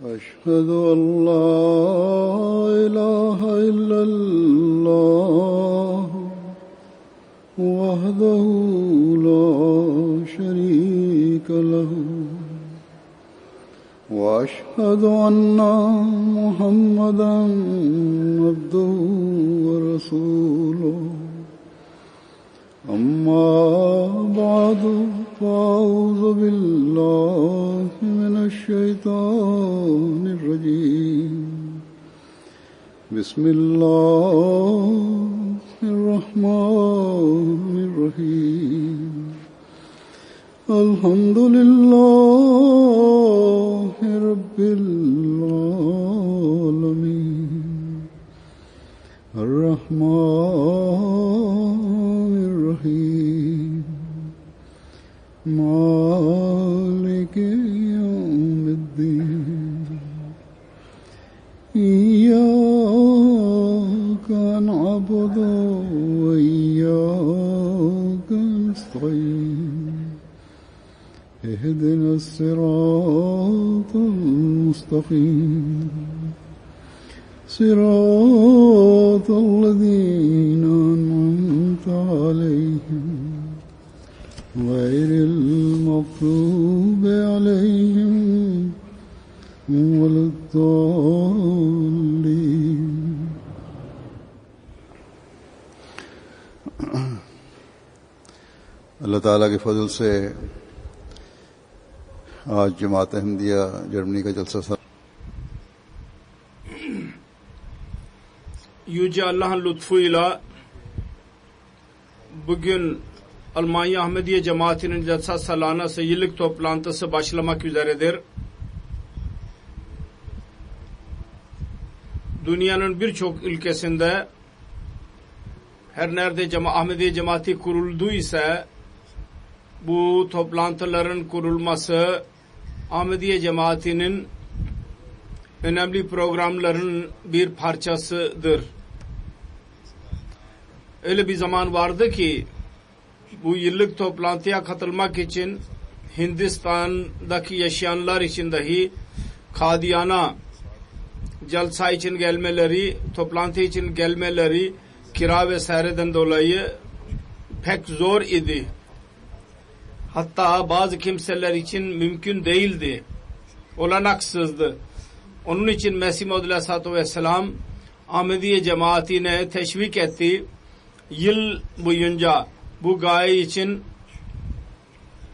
أشهد أن لا إله إلا الله وحده لا شريك له وأشهد أن محمدا عبده ورسوله أما بعد فأعوذ بالله من الشيطان الرجيم بسم الله الرحمن الرحيم الحمد لله رب العالمين الرحمن الرحيم مالك يوم الدين إياك نعبد وإياك نستعين اهدنا الصراط المستقيم صراط الذين أنعمت عليهم غير المغضوب عليهم ولا الضالين अल्लाह ताला के फजल से आज जमात अहमदिया जर्मनी का जलसा sir Yüce Allah'ın lütfuyla bugün Almanya Ahmediye Cemaati'nin Celsa Salanası yıllık toplantısı başlamak üzeredir. Dünyanın birçok ülkesinde her nerede Ahmediye Cemaati kurulduysa bu toplantıların kurulması Ahmediye Cemaati'nin önemli programların bir parçasıdır. Öyle bir zaman vardı ki bu yıllık toplantıya katılmak için Hindistan'daki yaşayanlar için dahi Kadiyana Jalsa için gelmeleri, toplantı için gelmeleri kira vesaireden dolayı pek zor idi. Hatta bazı kimseler için mümkün değildi. Olanaksızdı. Onun için Mesih Maud Aleyhisselatü Vesselam Ahmediye Cemaatine teşvik etti. Yıl boyunca bu gaye için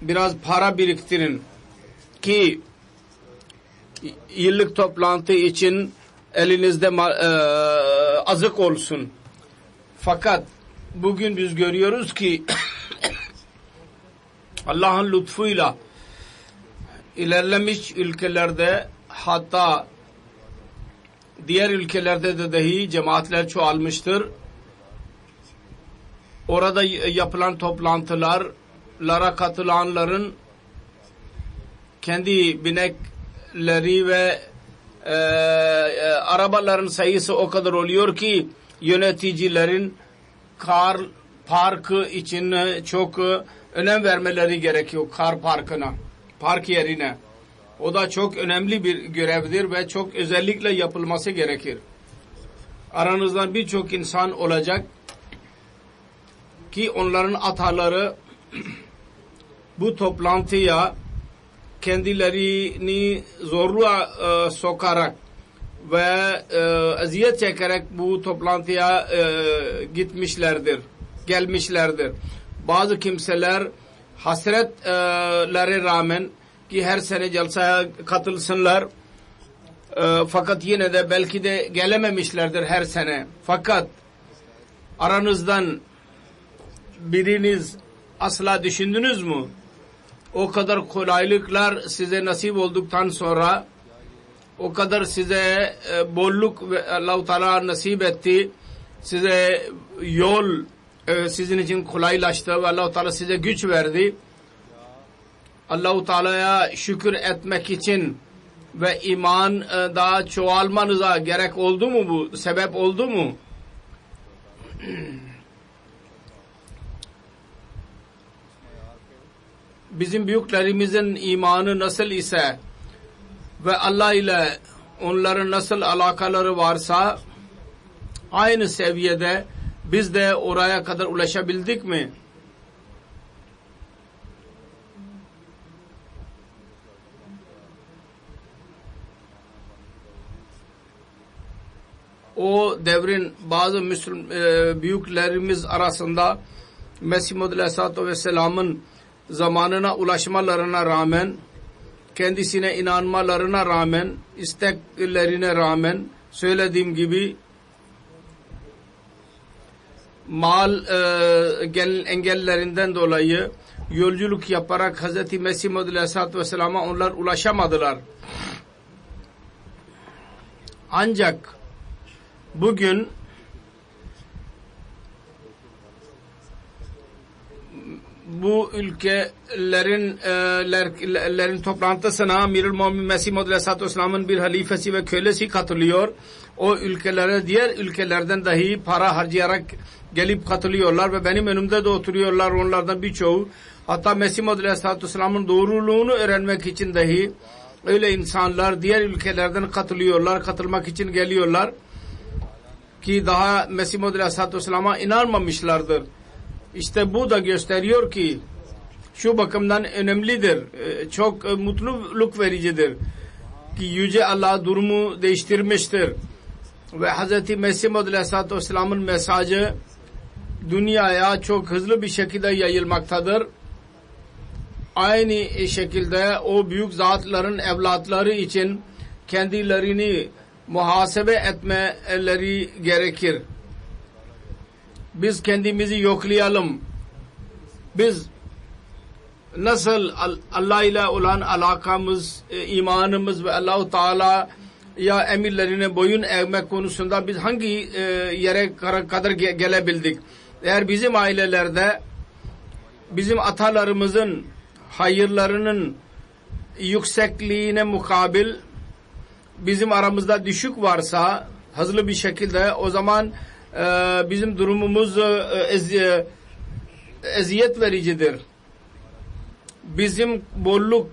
biraz para biriktirin ki yıllık toplantı için elinizde azık olsun. Fakat bugün biz görüyoruz ki Allah'ın lütfuyla ilerlemiş ülkelerde hatta diğer ülkelerde de dahi cemaatler çoğalmıştır. Orada yapılan toplantılara katılanların kendi binekleri ve arabaların sayısı o kadar oluyor ki yöneticilerin kar parkı için çok önem vermeleri gerekiyor. Kar parkına, park yerine. O da çok önemli bir görevdir ve çok özellikle yapılması gerekir. Aranızdan birçok insan olacak ki onların ataları bu toplantıya kendilerini zorluğa sokarak ve eziyet çekerek bu toplantıya gelmişlerdir. Bazı kimseler hasretlere rağmen ki her sene celsaya katılsınlar fakat yine de belki de gelememişlerdir her sene. Fakat aranızdan biriniz asla düşündünüz mü? O kadar kolaylıklar size nasip olduktan sonra o kadar size bolluk ve Allah-u Teala nasip etti. Size yol sizin için kolaylaştı ve Allah-u Teala size güç verdi. Allah-u Teala'ya şükür etmek için ve iman daha çoğalmanıza gerek oldu mu bu? Sebep oldu mu? Bizim büyüklerimizin imanı nasıl ise ve Allah ile onların nasıl alakaları varsa aynı seviyede biz de oraya kadar ulaşabildik mi? O devrin bazı büyüklerimiz arasında Mesih Muhammed Aleyhisselatü Vesselam'ın zamanına ulaşmalarına rağmen, kendisine inanmalarına rağmen, isteklerine rağmen, söylediğim gibi mal engellerinden dolayı yolculuk yaparak Hz. Mesih Muhammed Aleyhisselatü Vesselam'a onlar ulaşamadılar. Ancak bugün bu ülkelerin toplantısına Amirül Mu'minin Mesih Muhammed Aleyhisselatü Vesselam'ın bir halifesi ve kölesi katılıyor. O ülkelere diğer ülkelerden dahi para harcayarak gelip katılıyorlar ve benim önümde de oturuyorlar onlardan birçoğu. Hatta Mesih Muhammed Aleyhisselatü Vesselam'ın doğruluğunu öğrenmek için dahi öyle insanlar diğer ülkelerden katılmak için geliyorlar ki daha Mesih Muhammed Aleyhisselatü Vesselam'a inanmamışlardır. İşte bu da gösteriyor ki şu bakımdan önemlidir, çok mutluluk vericidir ki Yüce Allah durumu değiştirmiştir ve Hz. Mesih Muhammed Aleyhisselatü Vesselam'ın mesajı dünyaya çok hızlı bir şekilde yayılmaktadır. Aynı şekilde o büyük zatların evlatları için kendilerini muhasebe etmeleri gerekir. Biz kendimizi yoklayalım. Biz nasıl Allah ile olan alakamız, imanımız ve Allah-u Teala'ya emirlerine boyun eğmek konusunda biz hangi yere kadar gelebildik? Eğer bizim ailelerde bizim atalarımızın hayırlarının yüksekliğine mukabil bizim aramızda düşük varsa hızlı bir şekilde o zaman bizim durumumuz eziyet vericidir. Bizim bolluk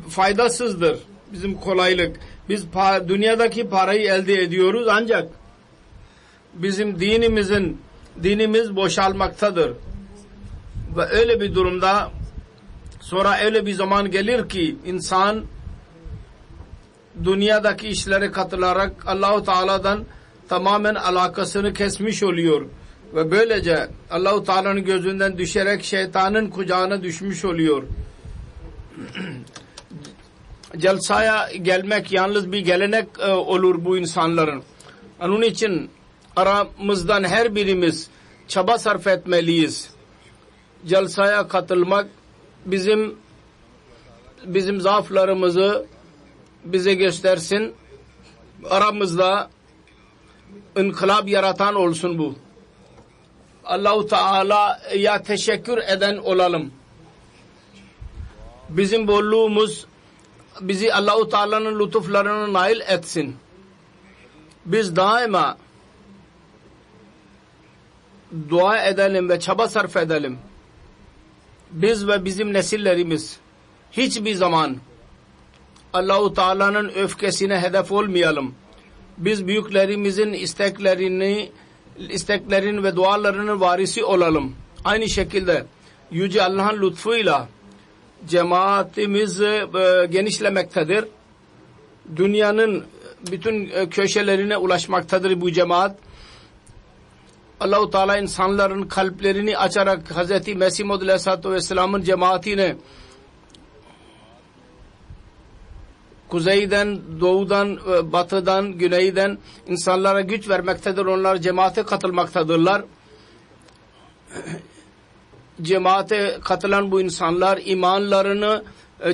faydasızdır. Bizim kolaylık. Biz dünyadaki parayı elde ediyoruz ancak bizim dinimiz boşalmaktadır. Ve öyle bir durumda sonra öyle bir zaman gelir ki insan dünyadaki işlere katılarak Allah-u Teala'dan tamamen alakasını kesmiş oluyor ve böylece Allah-u Teala'nın gözünden düşerek şeytanın kucağına düşmüş oluyor. Celsaya gelmek yalnız bir gelenek olur bu insanların. Onun için aramızdan her birimiz çaba sarf etmeliyiz. Celsaya katılmak bizim zaaflarımızı bize göstersin. Aramızda inkılap yaratan olsun bu. Allah-u Teala'ya teşekkür eden olalım. Bizim bolluğumuz bizi Allah-u Teala'nın lütuflarına nail etsin. Biz daima dua edelim ve çaba sarf edelim. Biz ve bizim nesillerimiz hiçbir zaman Allah-u Teala'nın öfkesine hedef olmayalım. Biz büyüklerimizin isteklerin ve dualarının varisi olalım. Aynı şekilde Yüce Allah'ın lütfuyla cemaatimiz genişlemektedir. Dünyanın bütün köşelerine ulaşmaktadır bu cemaat. Allah-u Teala insanların kalplerini açarak Hz. Mesih Muhammed Aleyhisselatü Vesselam'ın cemaatine kuzeyden, doğudan, batıdan, güneyden insanlara güç vermektedir. Onlar cemaate katılmaktadırlar. Cemaate katılan bu insanlar imanlarını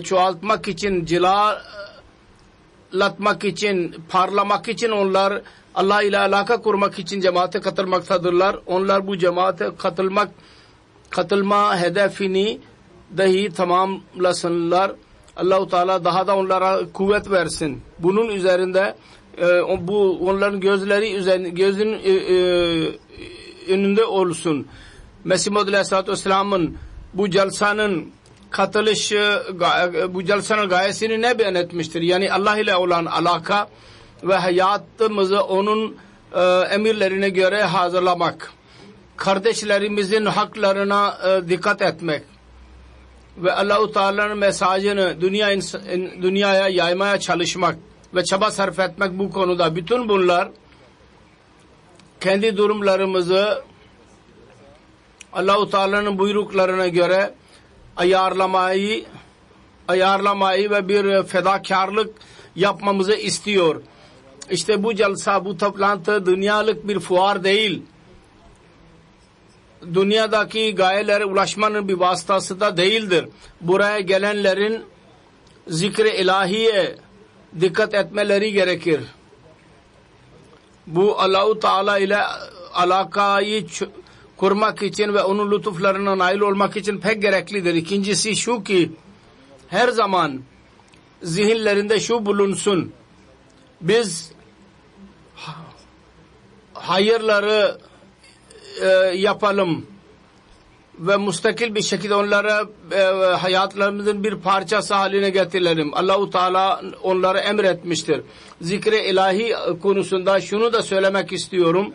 çoğaltmak için, cilalatmak için, parlamak için onlar Allah ile alaka kurmak için cemaate katılmaktadırlar. Onlar bu cemaate katılma hedefini dahi tamamlasınlar. Allah-u Teala daha da onlara kuvvet versin. Bunun üzerinde onların gözün önünde olsun. Mesih Muhammed Aleyhisselatü Vesselam'ın bu celsanın katılış bu celsenin gayesini ne beyan etmiştir? Yani Allah ile olan alaka ve hayatımızı onun emirlerine göre hazırlamak. Kardeşlerimizin haklarına dikkat etmek ve Allah-u Teala'nın mesajını dünyaya yaymaya çalışmak ve çaba sarf etmek bu konuda. Bütün bunlar kendi durumlarımızı Allah-u Teala'nın buyruklarına göre ayarlamayı ve bir fedakarlık yapmamızı istiyor. İşte bu celsa, bu toplantı dünyalık bir fuar değil. Dünyadaki gayelere ulaşmanın bir vasıtası da değildir. Buraya gelenlerin zikri ilahiye dikkat etmeleri gerekir. Bu Allah-u Teala ile alakayı kurmak için ve onun lütuflarına nail olmak için pek gereklidir. İkincisi şu ki her zaman zihinlerinde şu bulunsun. Biz hayırları yapalım ve müstakil bir şekilde onlara hayatlarımızın bir parçası haline getirelim. Allah-u Teala onları emretmiştir. Zikri ilahi konusunda şunu da söylemek istiyorum.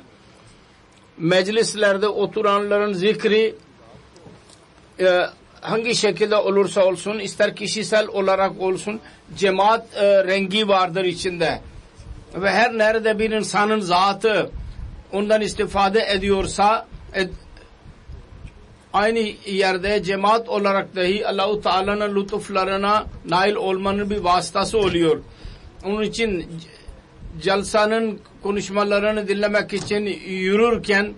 Meclislerde oturanların zikri hangi şekilde olursa olsun, ister kişisel olarak olsun, cemaat rengi vardır içinde. Ve her nerede bir insanın zatı ondan istifade ediyorsa aynı yerde cemaat olarak dahi Allah-u Teala'nın lütuflarına nail olmanın bir vasıtası oluyor. Onun için celsanın konuşmalarını dinlemek için yürürken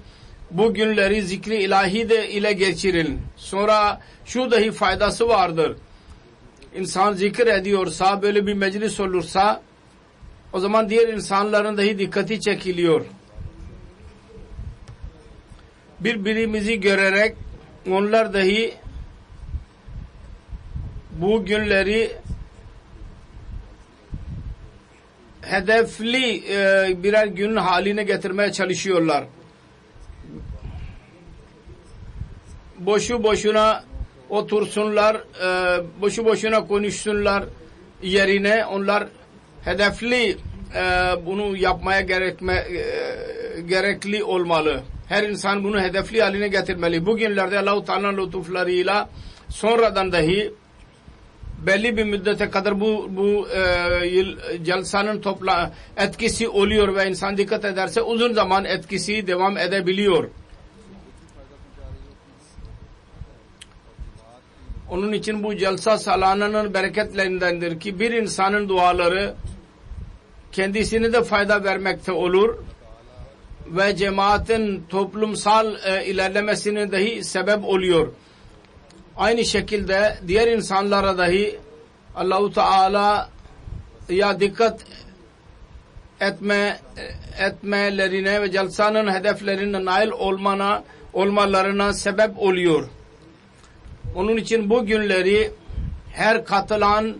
bu günleri zikri ilahi de ile geçirin. Sonra şu dahi faydası vardır. İnsan zikir ediyorsa, böyle bir meclis olursa o zaman diğer insanların dahi dikkati çekiliyor. Birbirimizi görerek onlar dahi bu günleri hedefli birer gün haline getirmeye çalışıyorlar. Boşu boşuna otursunlar, boşu boşuna konuşsunlar yerine onlar hedefli bunu yapmaya gerekli olmalı. Her insan bunu hedefli haline getirmeli. Bugünlerde Allah-u Teala'nın lütuflarıyla sonradan dahi belli bir müddete kadar bu celsanın etkisi oluyor ve insan dikkat ederse uzun zaman etkisi devam edebiliyor. Onun için bu celsa salananın bereketlerindendir ki bir insanın duaları kendisine de fayda vermekte olur ve cemaatin toplumsal ilerlemesine dahi sebep oluyor. Aynı şekilde diğer insanlara dahi Allah-u Teala'ya dikkat etmelerine ve celsanın hedeflerine nail olmalarına sebep oluyor. Onun için bu günleri her katılan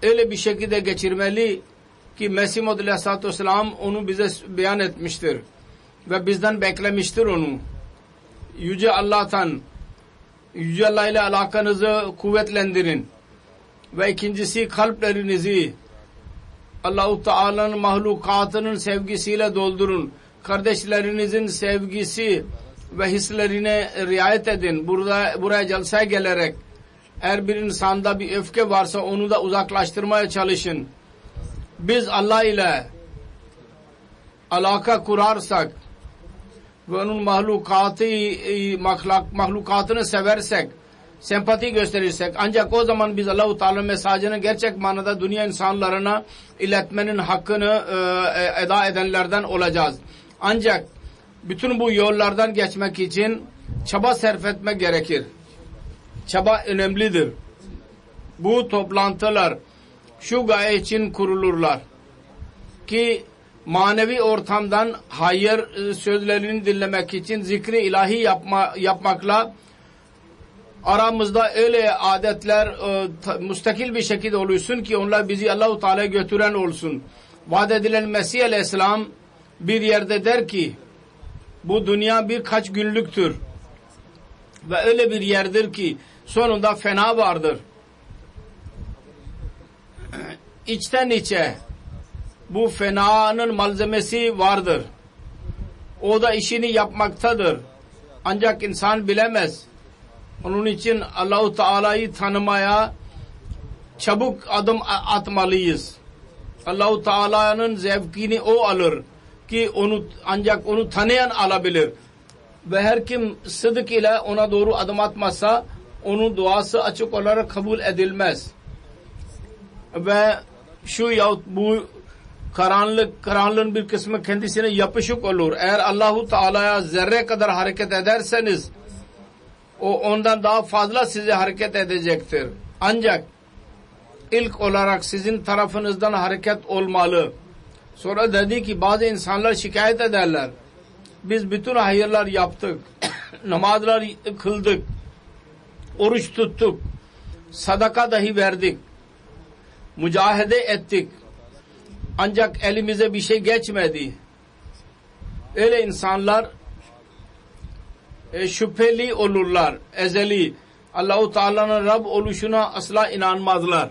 öyle bir şekilde geçirmeli ki Mesih Maud Aleyhisselatü Vesselam onu bize beyan etmiştir ve bizden beklemiştir onu. Yüce Allah'tan, Yüce Allah ile alakanızı kuvvetlendirin ve ikincisi kalplerinizi Allah-u Teala'nın mahlukatının sevgisiyle doldurun. Kardeşlerinizin sevgisi ve hislerine riayet edin. Buraya celseye gelerek eğer bir insanda bir öfke varsa onu da uzaklaştırmaya çalışın. Biz Allah ile alaka kurarsak ve onun mahlukatını seversek, sempati gösterirsek ancak o zaman biz Allah-u Teala mesajını gerçek manada dünya insanlarına iletmenin hakkını eda edenlerden olacağız. Ancak bütün bu yollardan geçmek için çaba sarf etmek gerekir. Çaba önemlidir. Bu toplantılar şu gaye için kurulurlar ki manevi ortamdan hayır sözlerini dinlemek için zikri ilahi yapmakla aramızda öyle adetler müstakil bir şekilde oluşsun ki onlar bizi Allah-u Teala'ya götüren olsun. Vaat edilen Mesih Aleyhisselam bir yerde der ki bu dünya birkaç günlüktür ve öyle bir yerdir ki sonunda fena vardır. İçten içe bu fenanın malzemesi vardır. O da işini yapmaktadır. Ancak insan bilemez. Onun için Allah-u Teala'yı tanımaya çabuk adım atmalıyız. Allah-u Teala'nın zevkini o alır ki ancak onu tanıyan alabilir. Ve her kim sıdk ile ona doğru adım atmazsa onun duası açık olarak kabul edilmez. Ve şu yahut bu karanlığın bir kısmı kendisine yapışık olur. Eğer Allah-u Teala'ya zerre kadar hareket ederseniz o ondan daha fazla size hareket edecektir. Ancak ilk olarak sizin tarafınızdan hareket olmalı. Sonra dedi ki bazı insanlar şikayet ederler. Biz bütün hayırlar yaptık. Namazlar kıldık. Oruç tuttuk. Sadaka dahi verdik. Mücahede ettik. Ancak elimize bir şey geçmedi. Öyle insanlar şüpheli olurlar. Ezeli. Allah-u Teala'nın Rab oluşuna asla inanmazlar.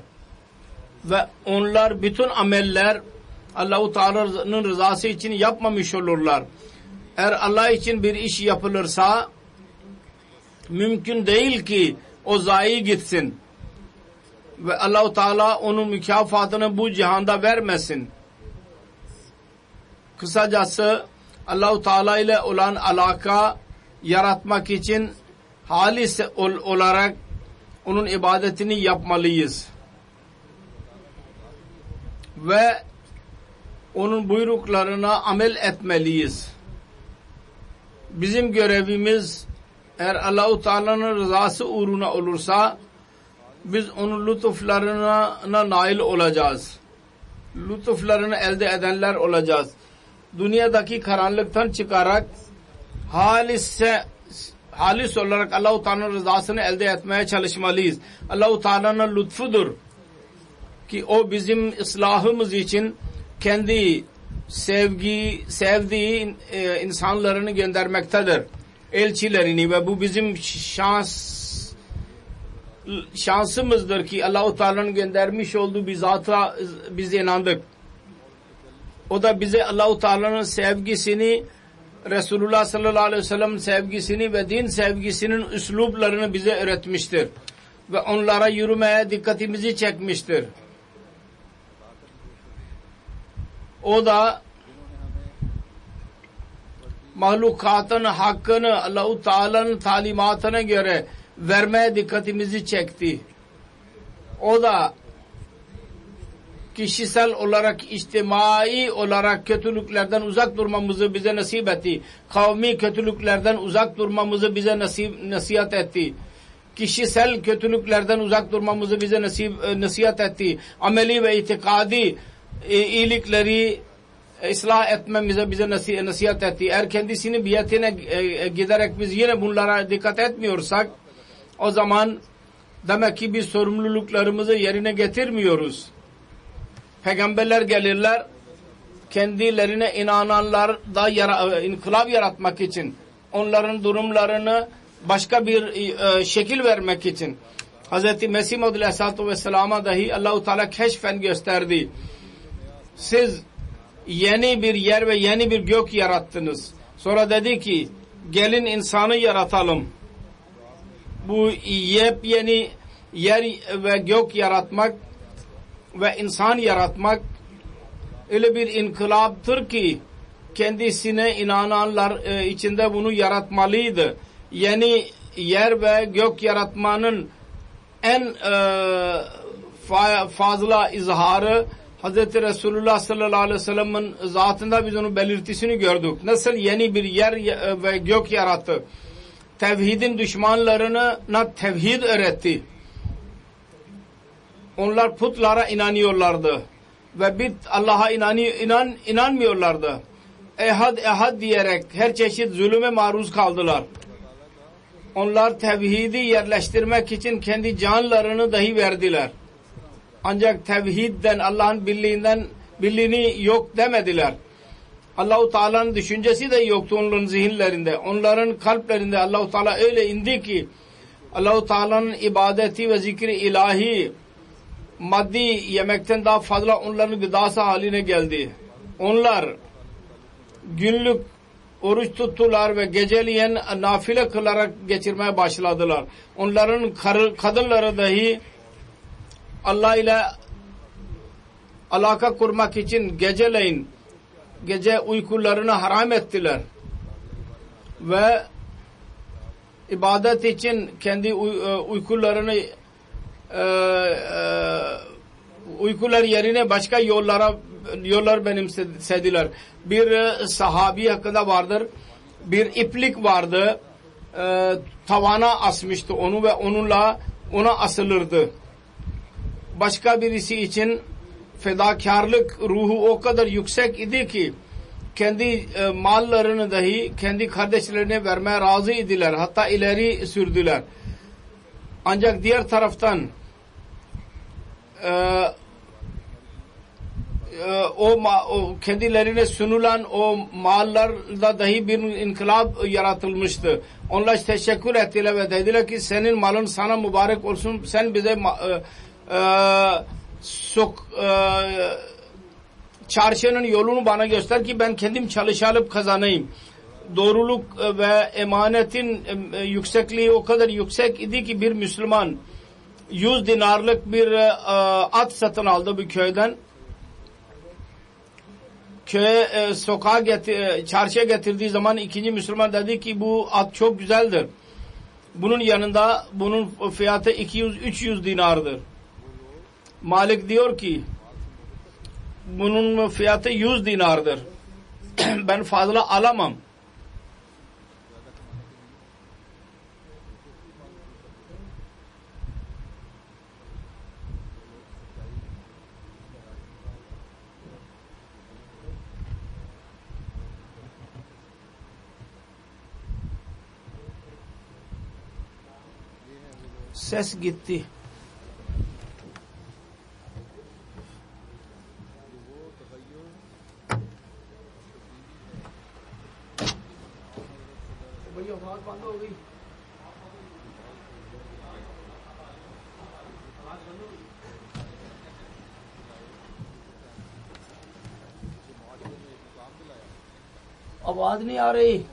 Ve onlar bütün ameller Allah-u Teala'nın rızası için yapmamış olurlar. Eğer Allah için bir iş yapılırsa mümkün değil ki o zayi gitsin. Ve Allah-u Teala onun mükafatını bu cihanda vermesin. Kısacası Allah-u Teala ile olan alaka yaratmak için halis olarak onun ibadetini yapmalıyız. Ve onun buyruklarına amel etmeliyiz. Bizim görevimiz eğer Allah-u Teala'nın rızası uğruna olursa biz onun lütuflarına nail olacağız. Lütuflarını elde edenler olacağız. Dünyadaki karanlıktan çıkarak halis olarak Allah-u Teala'nın rızasını elde etmeye çalışmalıyız. Allah-u Teala'nın lütfudur ki o bizim ıslahımız için kendi sevdiği insanlarını göndermektedir. Elçilerini ve bu bizim şansımızdır ki Allah-u Teala'nın göndermiş olduğu bir zata biz inandık. O da bize Allah-u Teala'nın sevgisini, Resulullah sallallahu aleyhi ve sellem sevgisini ve din sevgisinin üsluplarını bize öğretmiştir. Ve onlara yürümeye dikkatimizi çekmiştir. O da mahlukatın hakkını Allah-u Teala'nın talimatına göre vermeye dikkatimizi çekti. O da kişisel olarak, içtimai olarak kötülüklerden uzak durmamızı bize nasip etti. Kavmi kötülüklerden uzak durmamızı bize nasihat etti. Kişisel kötülüklerden uzak durmamızı bize nasihat etti. Ameli ve itikadi iyilikleri ıslah etmemize bize nasihat etti. Eğer kendisinin biyetine giderek biz yine bunlara dikkat etmiyorsak o zaman demek ki biz sorumluluklarımızı yerine getirmiyoruz. Peygamberler gelirler kendilerine inananlar da inkılap yaratmak için onların durumlarını başka bir şekil vermek için Hz. Mesih Maud Aleyhisselatü Vesselam'a dahi Allah-u Teala keşfen gösterdi. Siz yeni bir yer ve yeni bir gök yarattınız. Sonra dedi ki gelin insanı yaratalım. Bu yepyeni yer ve gök yaratmak ve insan yaratmak öyle bir inkılaptır ki kendisine inananlar içinde bunu yaratmalıydı. Yeni yer ve gök yaratmanın en fazla izharı Hz. Resulullah sallallahu aleyhi ve sellem'in zatında biz onun belirtisini gördük. Nasıl yeni bir yer ve gök yarattı. Tevhidin düşmanlarına tevhid öğretti. Onlar putlara inanıyorlardı. Ve bir Allah'a inanmıyorlardı. Ehad diyerek her çeşit zulüme maruz kaldılar. Onlar tevhidi yerleştirmek için kendi canlarını dahi verdiler. Ancak tevhidden, Allah'ın birliğini yok demediler. Allah-u Teala'nın düşüncesi de yoktu onların zihinlerinde. Onların kalplerinde Allah-u Teala öyle indi ki Allah-u Teala'nın ibadeti ve zikri ilahi maddi yemekten daha fazla onların gıdası haline geldi. Onlar günlük oruç tuttular ve geceleyen nafile kılarak geçirmeye başladılar. Onların kadınları dahi Allah ile alaka kurmak için geceleyin gece uykularını haram ettiler ve ibadet için kendi uykular yerine başka yollar benimsediler. Bir sahabi hakkında vardır. Bir iplik vardı. Tavana asmıştı onu ve ona asılırdı. Başka birisi için fedakarlık ruhu o kadar yüksek idi ki kendi mallarını dahi kendi kardeşlerine vermeye razı idiler. Hatta ileri sürdüler. Ancak diğer taraftan o kendilerine sunulan o mallarda dahi bir inkılap yaratılmıştı. Onlar teşekkür ettiler ve dediler ki senin malın sana mübarek olsun. Sen bize çarşının yolunu bana göster ki ben kendim çalışalıp kazanayım. Doğruluk ve emanetin yüksekliği o kadar yüksek idi ki bir Müslüman 100 dinarlık bir at satın aldı bir köyden. Köye çarşıya getirdiği zaman ikinci Müslüman dedi ki bu at çok güzeldir. Bunun yanında bunun fiyatı 200-300 dinardır. Malik diyor ki bunun fiyatı 100 dinardır. Ben fazla alamam. Ses gitti. आवाज नहीं आ रही.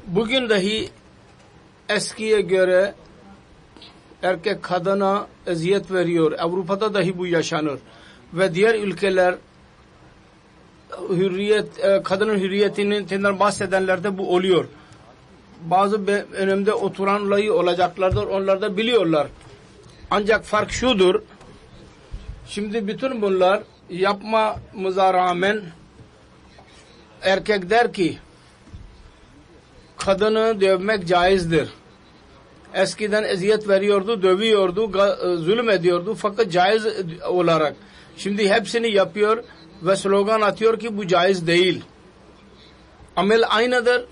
Bugün dahi eskiye göre erkek kadına eziyet veriyor. Avrupa'da dahi bu yaşanır. Ve diğer ülkeler kadının hürriyetinden bahsedenlerde bu oluyor. Bazı önümde oturanları olacaklardır. Onlar da biliyorlar. Ancak fark şudur. Şimdi bütün bunlar yapmamıza rağmen erkek der ki kadını dövmek caizdir. Eskiden eziyet veriyordu, dövüyordu, zulüm ediyordu fakat caiz olarak. Şimdi hepsini yapıyor ve slogan atıyor ki bu caiz değil. Amel aynıdır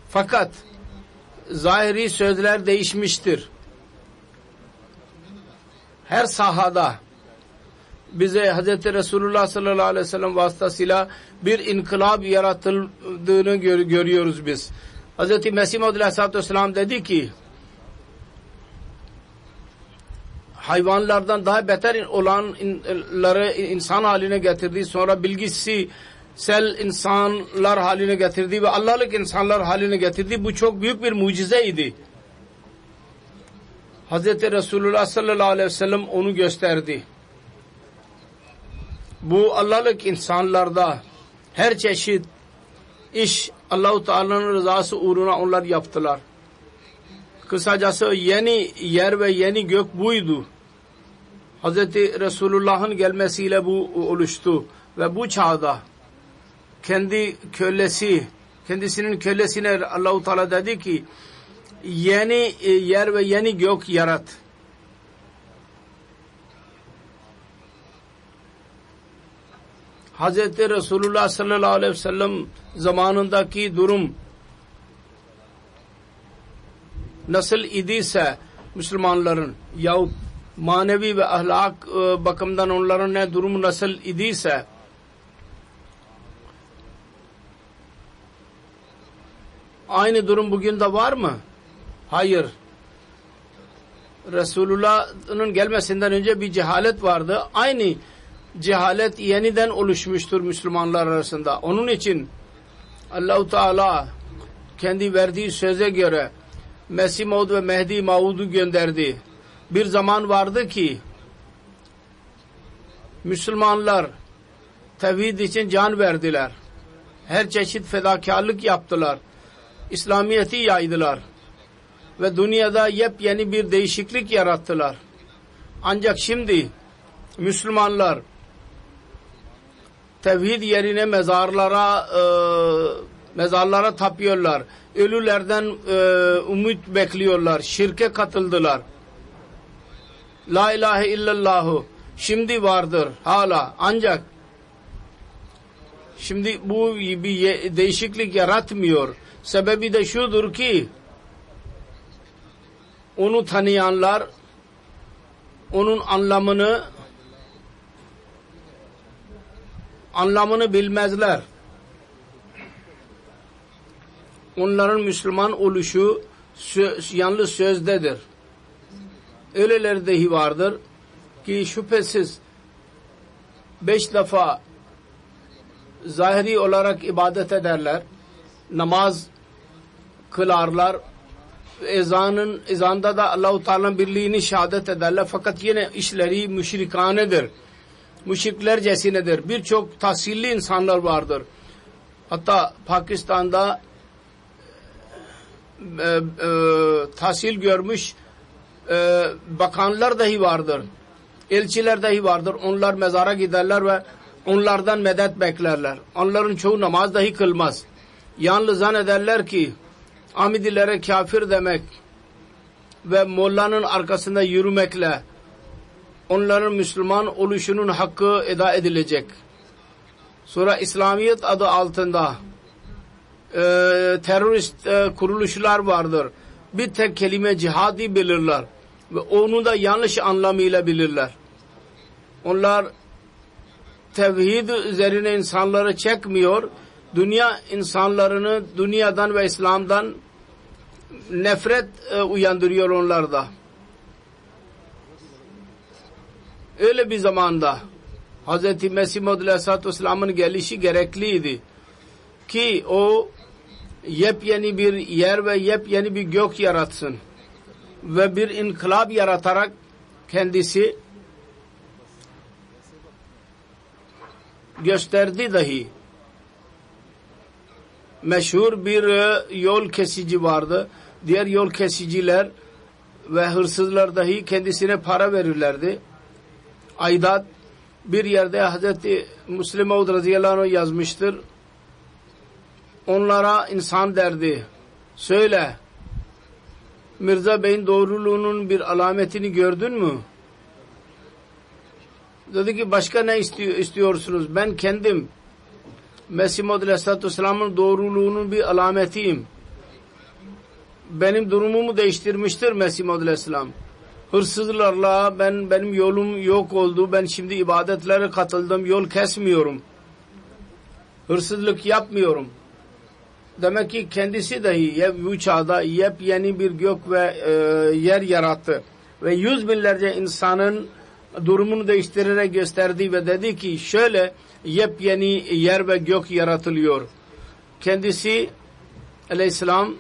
fakat zahiri sözler değişmiştir. Her sahada bize Hz. Resulullah sallallahu aleyhi ve sellem vasıtasıyla bir inkılap yaratıldığını görüyoruz biz. Hz. Mesih Maud aleyhissalatü vesselam dedi ki hayvanlardan daha beter olanları insan haline getirdi. Sonra bilgisayar insanlar haline getirdi ve Allah'lık insanlar haline getirdi. Bu çok büyük bir mucizeydi. Hz. Resulullah sallallahu aleyhi ve sellem onu gösterdi. Bu Allah'lık insanlarda her çeşit iş Allah-u Teala'nın rızası uğruna onlar yaptılar. Kısacası yeni yer ve yeni gök buydu. Hz. Resulullah'ın gelmesiyle bu oluştu ve bu çağda kendisinin kölesine Allah-u Teala dedi ki yeni yer ve yeni gök yarat. Hazreti Resulullah sallallahu aleyhi ve sellem zamanındaki durum nasıl idiyse Müslümanların yahut manevi ve ahlak bakımından onların ne durumu nasıl idiyse aynı durum bugün de var mı? Hayır. Resulullah'ın gelmesinden önce bir cehalet vardı. Aynı cehalet yeniden oluşmuştur Müslümanlar arasında. Onun için Allah-u Teala kendi verdiği söze göre Mesih Maud ve Mehdi Maud'u gönderdi. Bir zaman vardı ki Müslümanlar tevhid için can verdiler. Her çeşit fedakarlık yaptılar. İslamiyet'i yaydılar. Ve dünyada yepyeni bir değişiklik yarattılar. Ancak şimdi Müslümanlar tevhid yerine mezarlara tapıyorlar. Ölülerden umut bekliyorlar. Şirke katıldılar. La ilahe illallahu şimdi vardır hala. Ancak şimdi bu bir değişiklik yaratmıyor. Sebebi de şudur ki onu tanıyanlar onun anlamını bilmezler. Onların Müslüman oluşu yalnız sözdedir. Öyleleri dahi vardır ki şüphesiz 5 defa zahiri olarak ibadet ederler. Namaz kılarlar. Ezanda da Allah-u Teala'nın birliğini şehadet ederler. Fakat yine işleri müşrikanedir. Müşriklercesinedir. Birçok tahsilli insanlar vardır. Hatta Pakistan'da tahsil görmüş bakanlar dahi vardır. Elçiler dahi vardır. Onlar mezara giderler ve onlardan medet beklerler. Onların çoğu namaz dahi kılmaz. Yalnız zannederler ki Ahmedilere kafir demek ve mollanın arkasında yürümekle onların Müslüman oluşunun hakkı eda edilecek. Sonra İslamiyet adı altında terörist kuruluşlar vardır. Bir tek kelime cihadi bilirler ve onu da yanlış anlamıyla bilirler. Onlar tevhid üzerine insanları çekmiyor. Dünya insanlarını dünyadan ve İslam'dan nefret uyandırıyor onlarda. Öyle bir zamanda Hz. Mesih Maud Aleyhisselatü Vesselam'ın gelişi gerekliydi ki o yepyeni bir yer ve yepyeni bir gök yaratsın ve bir inkılap yaratarak kendisi gösterdi dahi. Meşhur bir yol kesici vardı. Diğer yol kesiciler ve hırsızlar dahi kendisine para verirlerdi. Aydat bir yerde Hazreti Müslim Maud radıyallahu anh yazmıştır. Onlara insan derdi. Söyle, Mirza Bey'in doğruluğunun bir alametini gördün mü? Dedi ki başka ne istiyorsunuz? Ben kendim Mesih Maud Aleyhisselatü Vesselam'ın doğruluğunun bir alametiyim. Benim durumumu değiştirmiştir Mesih Maud Aleyhisselam. Hırsızlarla benim yolum yok oldu. Ben şimdi ibadetlere katıldım. Yol kesmiyorum. Hırsızlık yapmıyorum. Demek ki kendisi dahi bu çağda yepyeni bir gök ve yer yarattı. Ve 100 binlerce insanın durumunu değiştirerek gösterdi ve dedi ki şöyle yepyeni yer ve gök yaratılıyor. Kendisi Aleyhisselam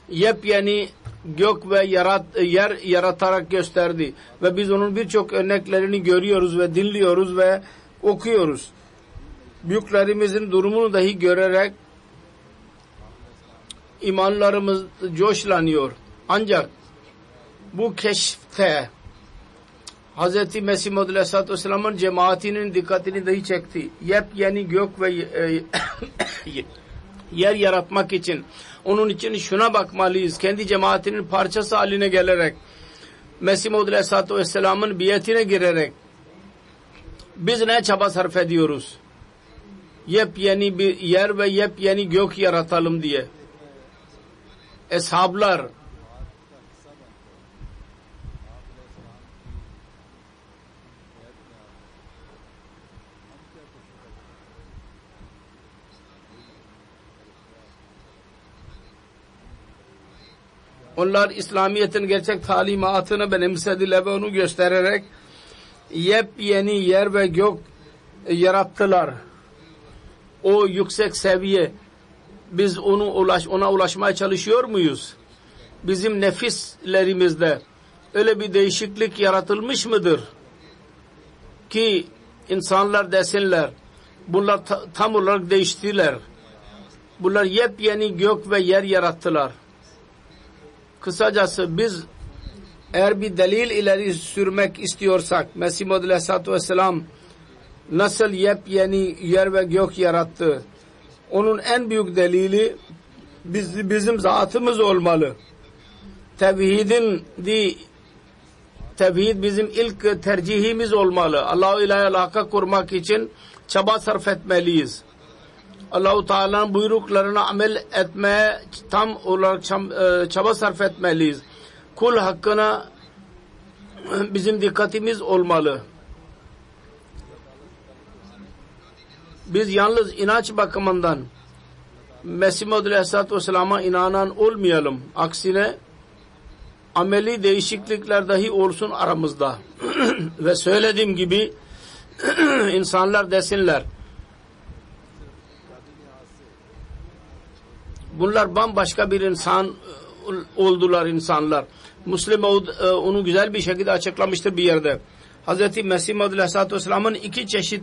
yepyeni gök ve yer yaratarak gösterdi. Ve biz onun birçok örneklerini görüyoruz ve dinliyoruz ve okuyoruz. Büyüklerimizin durumunu dahi görerek imanlarımız coşlanıyor. Ancak bu keşfte Hz. Mesih Maud Aleyhisselatü Vesselam'ın cemaatinin dikkatini dahi çekti. Yepyeni gök ve yer yaratmak için. Onun için şuna bakmalıyız. Kendi cemaatinin parçası haline gelerek Mesih Maud Aleyhisselatü Vesselam'ın biyetine girerek biz ne çaba sarf ediyoruz? yepyeni bir yer ve yepyeni gök yaratalım diye. Eshablar onlar İslamiyet'in gerçek talimatını benimsediler ve onu göstererek yepyeni yer ve gök yarattılar. O yüksek seviye, biz ona ulaşmaya çalışıyor muyuz? Bizim nefislerimizde öyle bir değişiklik yaratılmış mıdır ki insanlar desinler bunlar tam olarak değiştiler. Bunlar yepyeni gök ve yer yarattılar. Kısacası biz eğer bir delil ileri sürmek istiyorsak Mesih Maud Aleyhisselatü Vesselam nasıl yepyeni yer ve gök yarattı, onun en büyük delili bizim zatımız olmalı. Tevhid bizim ilk tercihimiz olmalı. Allah-u İlahi alaka kurmak için çaba sarf etmeliyiz. Allah-u Teala'nın buyruklarına amel etmeye tam olarak çaba sarf etmeliyiz. Kul hakkına bizim dikkatimiz olmalı. Biz yalnız inanç bakımından Mesih Maud Aleyhisselatü Vesselam'a inanan olmayalım. Aksine ameli değişiklikler dahi olsun aramızda. Ve söylediğim gibi insanlar desinler bunlar bambaşka bir insan oldular insanlar. Müslim Maud onu güzel bir şekilde açıklamıştır bir yerde. Hz. Mesih Maud Aleyhisselatü Vesselam'ın iki çeşit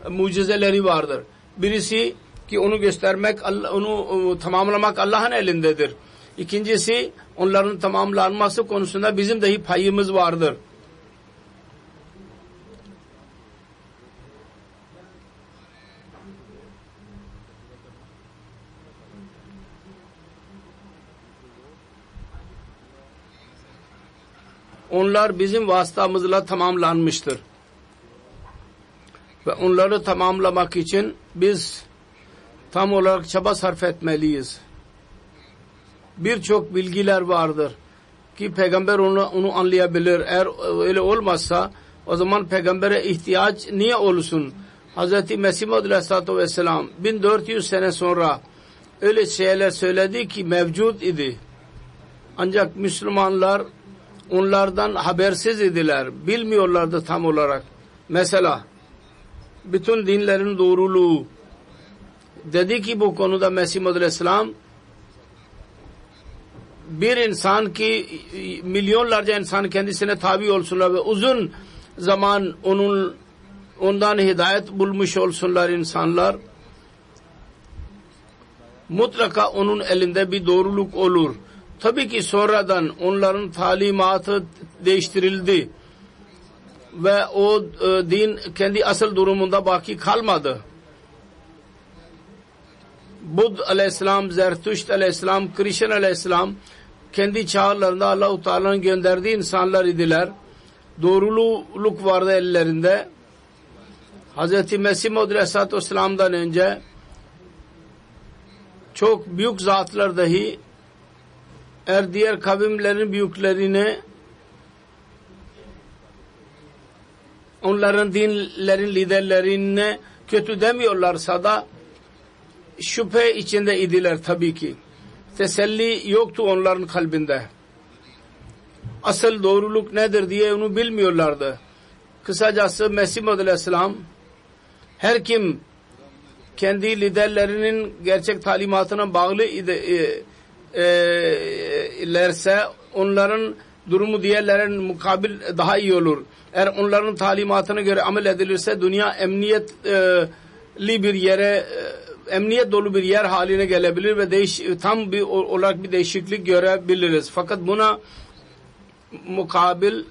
mucizeleri vardır. Birisi ki onu göstermek, onu tamamlamak Allah'ın elindedir. İkincisi onların tamamlanması konusunda bizim dahi payımız vardır. Onlar bizim vasıtamızla tamamlanmıştır. Ve onları tamamlamak için biz tam olarak çaba sarf etmeliyiz. Birçok bilgiler vardır ki peygamber onu anlayabilir. Eğer öyle olmazsa o zaman peygambere ihtiyaç niye olsun? Hz. Mesih Maud Aleyhisselatü Vesselam 1400 sene sonra öyle şeyler söyledi ki mevcut idi. Ancak Müslümanlar onlardan habersiz idiler. Bilmiyorlardı tam olarak. Mesela bütün dinlerin doğruluğu dedi ki bu konuda Mesih Maud Aleyhisselam bir insan ki milyonlarca insan kendisine tabi olsunlar ve uzun zaman ondan hidayet bulmuş olsunlar insanlar, mutlaka onun elinde bir doğruluk olur. Tabii ki sonradan onların talimatı değiştirildi ve o din kendi asıl durumunda baki kalmadı. Bud aleyhisselam, Zertüşt aleyhisselam, Krişan aleyhisselam kendi çağlarında Allah-u Teala'nın gönderdiği insanlar idiler. Doğruluk vardı ellerinde. Hz. Mesih Maud Aleyhisselatü Vesselam'dan önce çok büyük zatlar dahi eğer diğer kavimlerin büyüklerine onların dinlerin liderlerine kötü demiyorlarsa da şüphe içinde idiler tabii ki. Teselli yoktu onların kalbinde. Asıl doğruluk nedir diye onu bilmiyorlardı. Kısacası Mesih Maud Aleyhisselam her kim kendi liderlerinin gerçek talimatına bağlı ilerse onların durumu diğerlerin mukabil daha iyi olur. Eğer onların talimatına göre amel edilirse dünya emniyetli bir yere emniyet dolu bir yer haline gelebilir ve tam bir olarak bir değişiklik görebiliriz. Fakat buna mukabil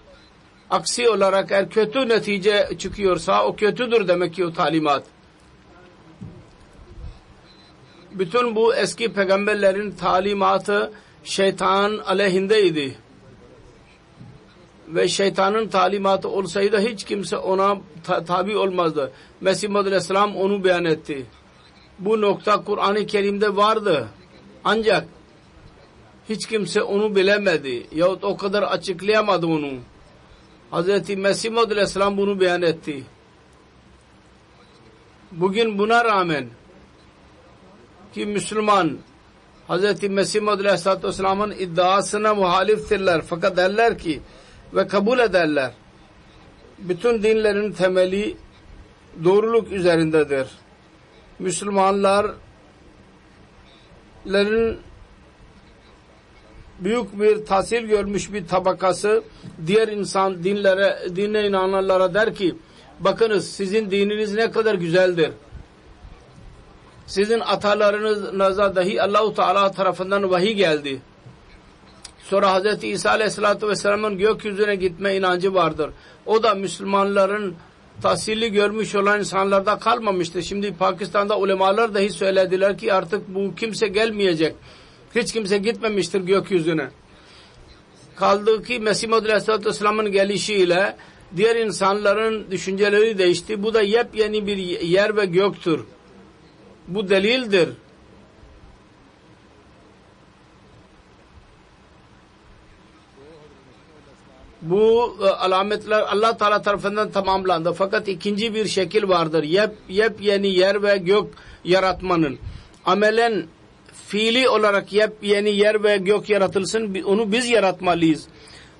aksi olarak eğer kötü netice çıkıyorsa o kötüdür demek ki o talimat. Bütün bu eski peygamberlerin talimatı şeytan aleyhindeydi. ve şeytanın talimatı olsaydı hiç kimse ona tabi olmazdı. Mesih Muhammed Aleyhisselam onu beyan etti. Bu nokta Kur'an-ı Kerim'de vardı. Ancak hiç kimse onu bilemedi. Yahut o kadar açıklayamadı onu. Hz. Mesih Muhammed Aleyhisselam bunu beyan etti. Bugün buna rağmen ki Müslüman Hz. Mesih Muhammed Aleyhisselam'ın iddiasına muhaliftirler. Fakat derler ki ve kabul ederler. Bütün dinlerin temeli doğruluk üzerindedir. Müslümanların büyük bir tahsil görmüş bir tabakası diğer dine inananlara der ki bakınız sizin dininiz ne kadar güzeldir. Sizin atalarınıza dahi Allah-u Teala tarafından vahiy geldi. Sonra Hz. İsa Aleyhisselatü Vesselam'ın gökyüzüne gitme inancı vardır. O da Müslümanların tahsili görmüş olan insanlarda kalmamıştı. Şimdi Pakistan'da ulemalar dahi söylediler ki artık bu kimse gelmeyecek. Hiç kimse gitmemiştir gökyüzüne. Kaldı ki Mesih Muhammed Aleyhisselatü Vesselam'ın gelişiyle diğer insanların düşünceleri değişti. Bu da yepyeni bir yer ve göktür. Bu delildir. Bu alametler Allah Teala tarafından tamamlandı. Fakat ikinci bir şekil vardır. Yepyeni yer ve gök yaratmanın. Amelen fiili olarak yepyeni yer ve gök yaratılsın. Onu biz yaratmalıyız.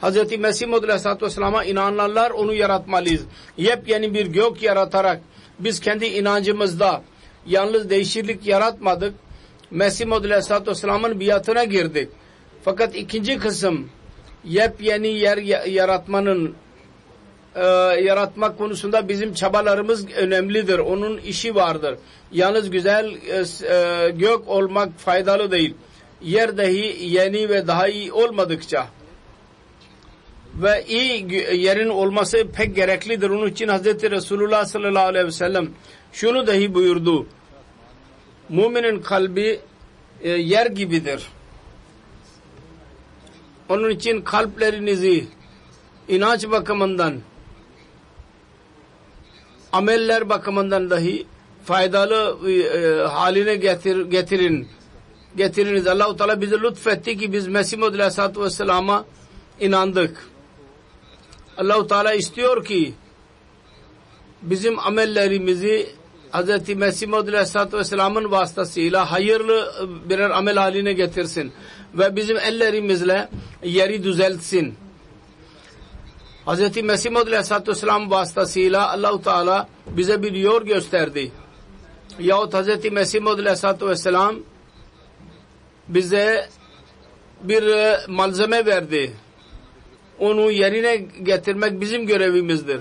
Hz. Mesih Muhammed Aleyhisselatü Vesselam'a inananlar onu yaratmalıyız. Yepyeni bir gök yaratarak biz kendi inancımızda yalnız değişiklik yaratmadık. Mesih Muhammed Aleyhisselatü Vesselam'ın biatına girdik. Fakat ikinci kısım yepyeni yer yaratmanın yaratmak konusunda bizim çabalarımız önemlidir. Onun işi vardır. Yalnız güzel gök olmak faydalı değil. Yer dahi yeni ve daha iyi olmadıkça ve iyi yerin olması pek gereklidir. Onun için Hz. Resulullah sallallahu aleyhi ve sellem şunu dahi buyurdu. Müminin kalbi yer gibidir. Onun için kalplerinizi inanç bakımından ameller bakımından dahi faydalı haline getiriniz. Allah-u Teala bize lütfetti ki biz Mesih Muhammed Aleyhisselatü Vesselam'a inandık. Allah-u Teala istiyor ki bizim amellerimizi Hz. Mesih Muhammed Aleyhisselatü Vesselam'ın vasıtasıyla hayırlı birer amel haline getirsin ve bizim ellerimizle yeri düzeltsin. Hz. Mesih Muhammed Aleyhisselatü Vesselam vasıtasıyla Allah-u Teala bize bir yol gösterdi. Yahut Hz. Mesih Muhammed Aleyhisselatü Vesselam bize bir malzeme verdi. Onu yerine getirmek bizim görevimizdir.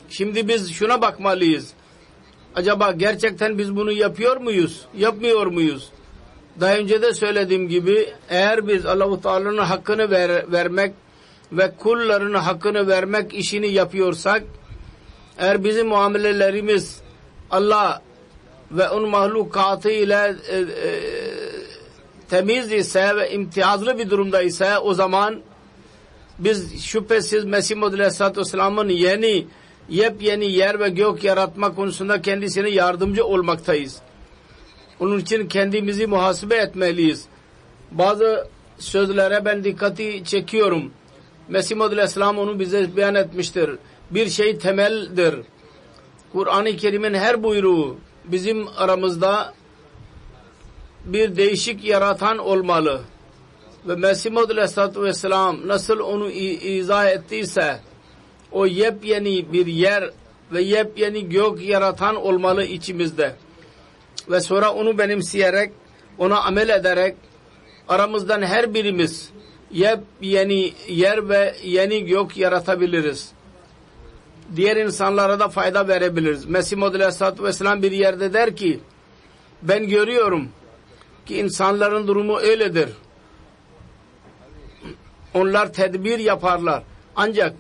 Şimdi biz şuna bakmalıyız. Acaba gerçekten biz bunu yapıyor muyuz? Yapmıyor muyuz? Daha önce de söylediğim gibi eğer biz Allah-u Teala'nın hakkını vermek ve kulların hakkını vermek işini yapıyorsak, eğer bizim muamelelerimiz Allah ve onun mahlukatı ile temiz ise ve imtiyazlı bir durumda ise o zaman biz şüphesiz Mesih Muhammed Aleyhisselatü Vesselam'ın yepyeni yer ve gök yaratma konusunda kendisine yardımcı olmaktayız. Onun için kendimizi muhasebe etmeliyiz. Bazı sözlere ben dikkati çekiyorum. Mesih Muhammed Aleyhisselam onu bize beyan etmiştir. Bir şey temeldir. Kur'an-ı Kerim'in her buyruğu bizim aramızda bir değişik yaratan olmalı. Ve Mesih Muhammed Aleyhisselatü Vesselam nasıl onu izah ettiyse o yepyeni bir yer ve yepyeni gök yaratan olmalı içimizde. Ve sonra onu benimseyerek, ona amel ederek aramızdan her birimiz yepyeni yer ve yeni gök yaratabiliriz. Diğer insanlara da fayda verebiliriz. Mesih Muhammed Aleyhisselatü Vesselam bir yerde der ki ben görüyorum ki insanların durumu öyledir. Onlar tedbir yaparlar. Ancak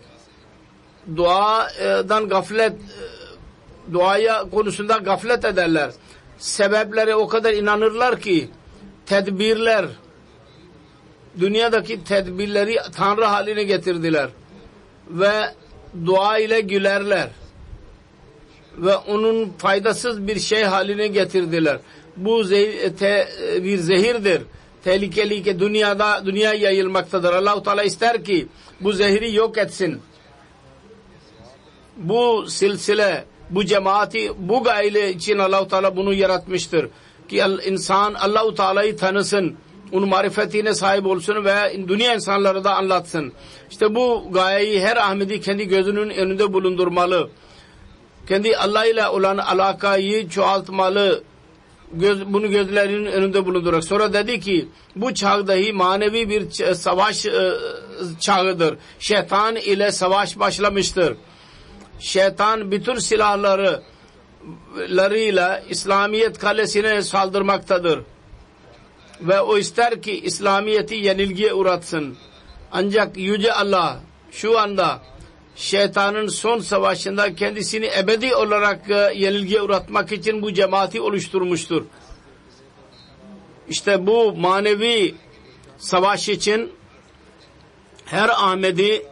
duaya konusunda gaflet ederler. Sebeplere o kadar inanırlar ki dünyadaki tedbirleri Tanrı haline getirdiler. ve dua ile gülerler ve onun faydasız bir şey haline getirdiler. Bu bir zehirdir. Tehlikeli ki dünya yayılmaktadır. Allah-u Teala ister ki bu zehri yok etsin. Bu silsile, bu cemaati, bu gayle için Allah-u Teala bunu yaratmıştır. Ki insan Allah-u Teala'yı tanısın, onun marifetine sahip olsun ve dünya insanları da anlatsın. İşte bu gayeyi her Ahmedi kendi gözünün önünde bulundurmalı. Kendi Allah ile olan alakayı çoğaltmalı. Bunu gözlerinin önünde bulundurarak. Sonra dedi ki bu çağ dahi manevi bir savaş çağıdır. Şeytan ile savaş başlamıştır. Şeytan bütün silahlarıyla İslamiyet kalesine saldırmaktadır. Ve o ister ki İslamiyet'i yenilgiye uğratsın. Ancak Yüce Allah şu anda şeytanın son savaşında kendisini ebedi olarak yenilgiye uğratmak için bu cemaati oluşturmuştur. İşte bu manevi savaş için her Ahmedi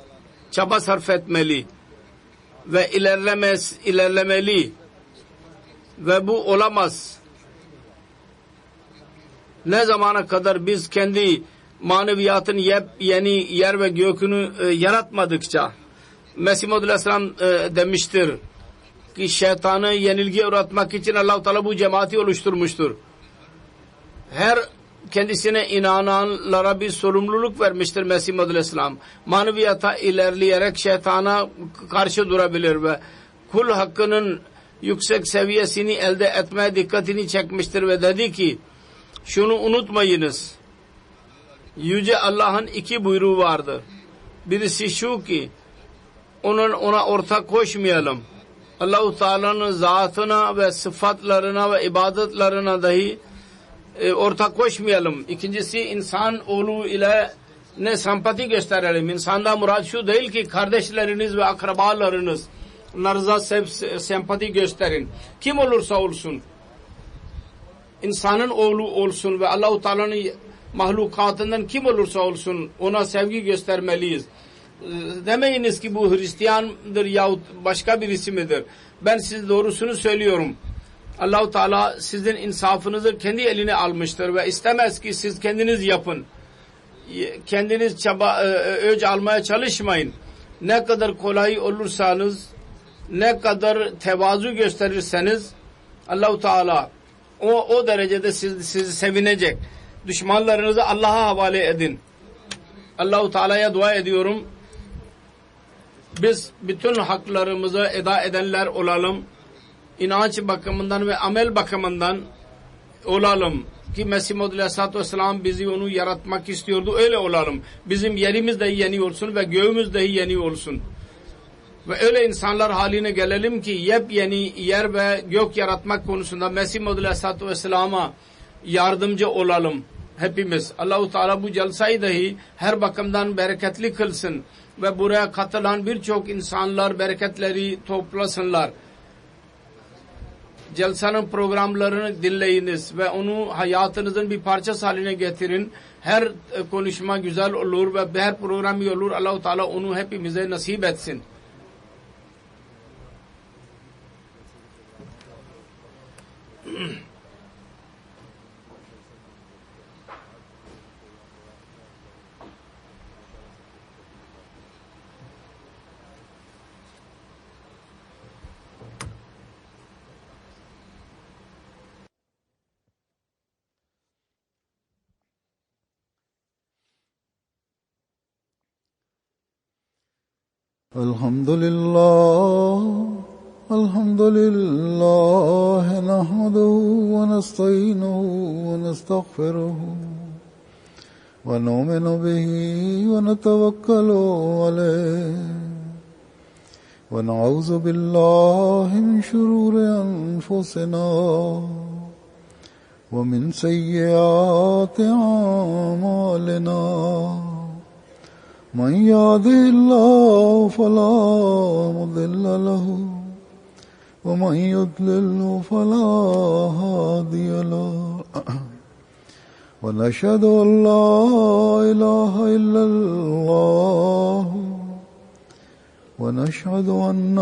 çaba sarf etmeli ve ilerlemeli ve bu olamaz. Ne zamana kadar biz kendi maneviyatın yeni yer ve gökünü yaratmadıkça Mesih Maud Aleyhisselam demiştir ki şeytanı yenilgiye uğratmak için Allah-u Teala bu cemaati oluşturmuştur. Her kendisine inananlara bir sorumluluk vermiştir Mesih Maud Aleyhisselam. Maneviyata ilerleyerek şeytana karşı durabilir ve kul hakkının yüksek seviyesini elde etmeye dikkatini çekmiştir ve dedi ki şunu unutmayınız. Yüce Allah'ın iki buyruğu vardır. Birisi şu ki ona ortak koşmayalım. Allah-u Teala'nın zatına ve sıfatlarına ve ibadetlerine dahi ortak koşmayalım. İkincisi insan oğlu ile ne sempati gösterelim. İnsanda murad şu değil ki kardeşleriniz ve akrabalarınız onlarla sempati gösterin. Kim olursa olsun insanın oğlu olsun ve Allah-u Teala'nın mahlukatından kim olursa olsun ona sevgi göstermeliyiz. Demeyiniz ki bu Hristiyandır yahut başka birisi midir? Ben size doğrusunu söylüyorum. Allah-u Teala sizin insafınızı kendi eline almıştır ve istemez ki siz kendiniz yapın. Kendiniz öc almaya çalışmayın. Ne kadar kolay olursanız, ne kadar tevazu gösterirseniz Allah-u Teala o derecede sizi sevinecek. Düşmanlarınızı Allah'a havale edin. Allah-u Teala'ya dua ediyorum. Biz bütün haklarımızı eda edenler olalım. İnanç bakımından ve amel bakımından olalım. Ki Mesih Maud Aleyhisselatü Vesselam bizi onu yaratmak istiyordu. Öyle olalım. Bizim yerimiz dahi yeni olsun ve göğümüz dahi yeni olsun. Ve öyle insanlar haline gelelim ki yepyeni yer ve gök yaratmak konusunda Mesih Maud Aleyhisselatü Vesselam'a yardımcı olalım. Hepimiz. Allah-u Teala bu celsayı dahi her bakımdan bereketli kılsın. Ve buraya katılan birçok insanlar bereketleri toplasınlar. Celsanın programlarını dinleyiniz ve onu hayatınızın bir parçası haline getirin. Her konuşma güzel olur ve her program iyi olur. Allah-u Teala onu hepimize nasip etsin. الحمد لله نحمده ونستعينه ونستغفره ونؤمن به ونتوكل عليه ونعوذ بالله من شرور أنفسنا ومن سيئات أعمالنا من يهده الله فلا مضل له ومن يضلل فلا هادي له ونشهد أن لا إله إلا الله ونشهد أن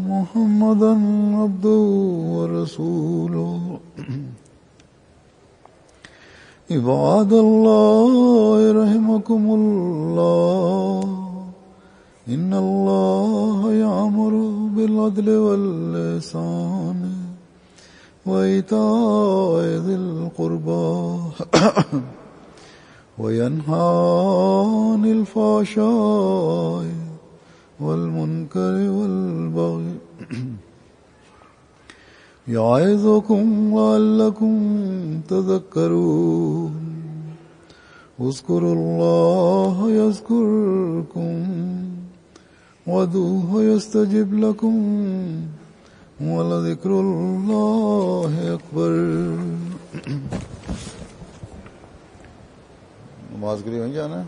محمدا عبده ورسوله عباد الله رحمكم الله إن الله يأمر بالعدل والإحسان وإيتاء ذي القربى وينهى عن الفحشاء والمنكر والبغي يعظكم لعلكم تذكرون اذكروا الله يذكركم وادعوه يستجب لكم ولذكر الله أكبر नमाज के लिए वहीं जाना है